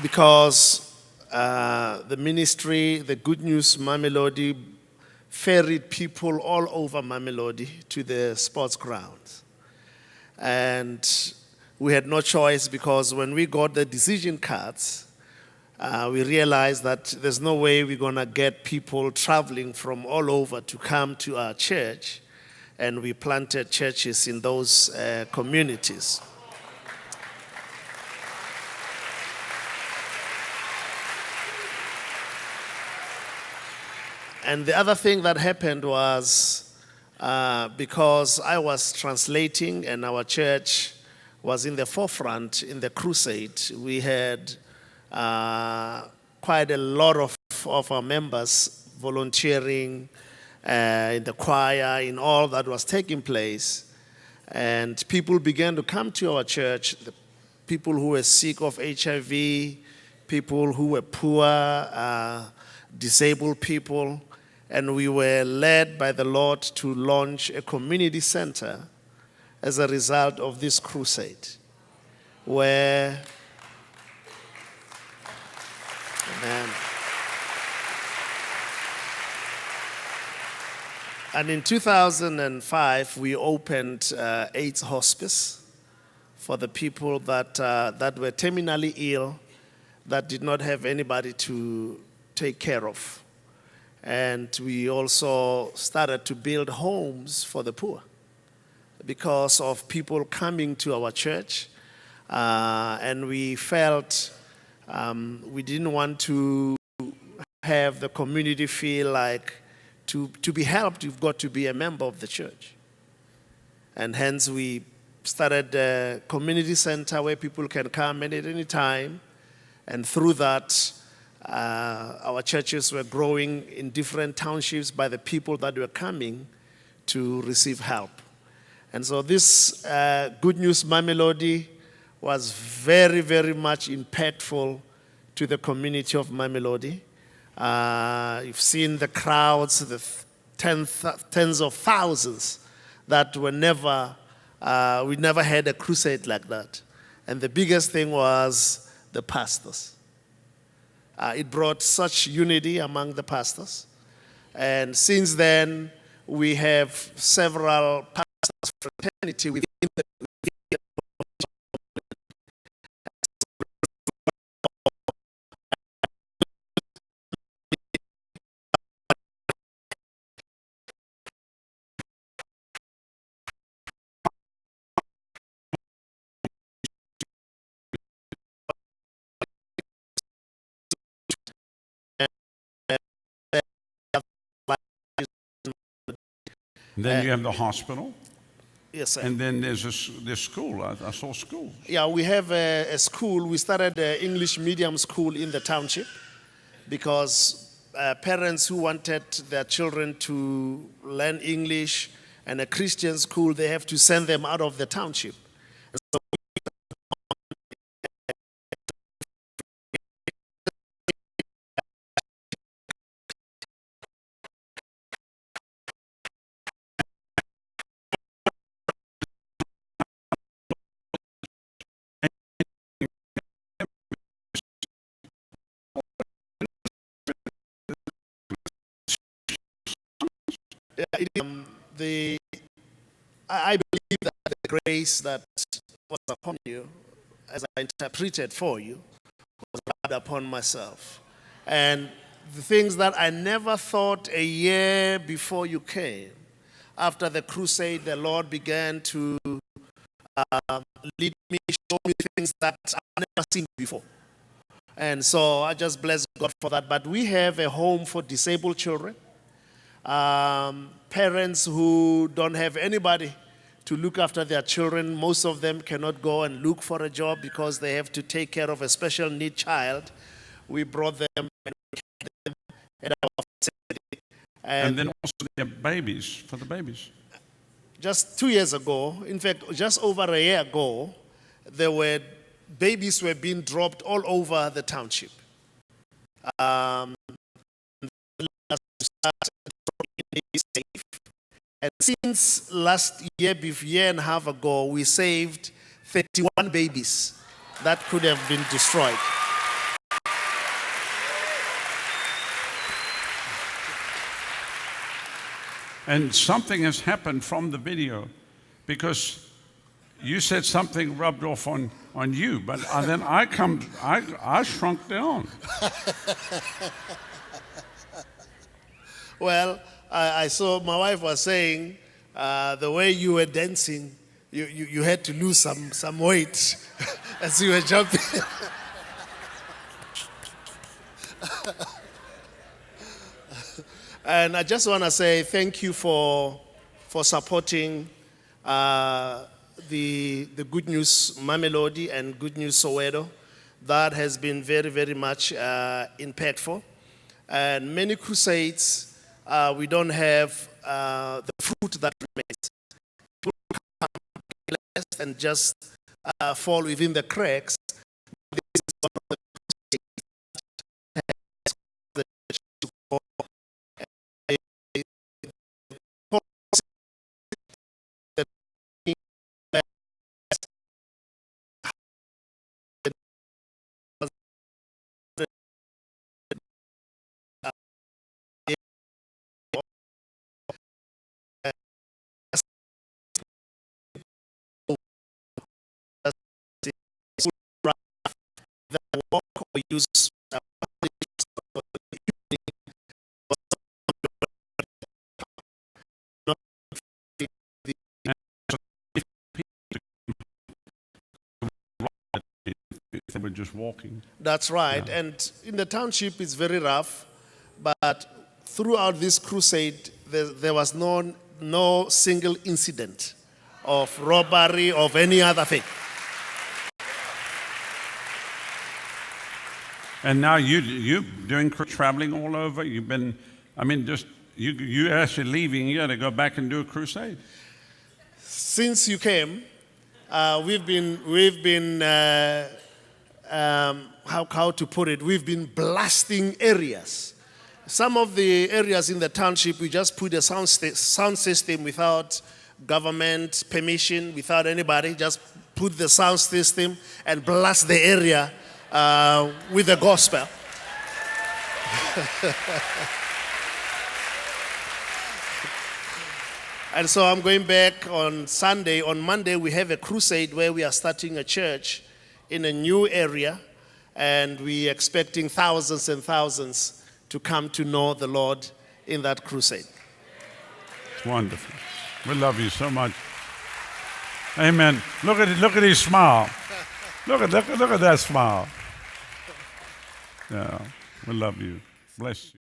because the ministry, the Good News Mamelodi, ferried people all over Mamelodi to the sports grounds. And we had no choice, because when we got the decision cards, we realized that there's no way we're going to get people traveling from all over to come to our church. And we planted churches in those communities. And the other thing that happened was, because I was translating and our church was in the forefront in the crusade, we had quite a lot of our members volunteering in the choir, in all that was taking place. And people began to come to our church, the people who were sick of HIV, people who were poor, disabled people. And we were led by the Lord to launch a community center as a result of this crusade, where, amen. And in 2005, we opened AIDS hospice for the people that were terminally ill, that did not have anybody to take care of. And we also started to build homes for the poor because of people coming to our church. And we felt we didn't want to have the community feel like to be helped, you've got to be a member of the church. And hence we started a community center where people can come in at any time. And through that, our churches were growing in different townships by the people that were coming to receive help. And so this Good News Mamelodi was very, very much impactful to the community of Mamelodi. You've seen the crowds, the tens of thousands that were we never had a crusade like that. And the biggest thing was the pastors. It brought such unity among the pastors. And since then, we have several pastors' fraternity within the Then you have the hospital. Yes, sir. And then there's this school. I saw schools. Yeah, we have a school. We started an English medium school in the township because parents who wanted their children to learn English and a Christian school, they have to send them out of the township. So I believe that the grace that was upon you, as I interpreted for you, was poured upon myself. And the things that I never thought a year before you came, after the crusade, the Lord began to lead me, show me things that I've never seen before. And so I just bless God for that. But we have a home for disabled children. Parents who don't have anybody to look after their children. Most of them cannot go and look for a job because they have to take care of a special need child. We brought them and kept them at our facility. And then also they have babies, for the babies. Just 2 years ago, in fact, just over a year ago, babies were being dropped all over the township. And since last year and a half ago, we saved 31 babies that could have been destroyed. And something has happened from the video because you said something rubbed off on you, but then I shrunk down. Well, I saw my wife was saying the way you were dancing, you had to lose some weight as you were jumping. And I just want to say thank you for supporting the Good News Mamelodi and Good News Soweto. That has been very, very much impactful. And many crusades, we don't have the fruit that remains. People come blessed and just fall within the cracks. This is one of the crusades that has the church to go. Walk or use They were just walking. That's right. Yeah. And in the township, it's very rough. But throughout this crusade, there was no single incident of robbery, of any other thing. And now you doing traveling all over. You've been, you actually leaving here to go back and do a crusade. Since you came, we've been how to put it? We've been blasting areas. Some of the areas in the township, we just put a sound system without government permission, without anybody. Just put the sound system and blast the area with the gospel. And so I'm going back on Sunday. On Monday, we have a crusade where we are starting a church in a new area, and we're expecting thousands and thousands to come to know the Lord in that crusade. It's wonderful. We love you so much. Amen. Look at his smile. Look at that smile. Yeah, we love you. Bless you.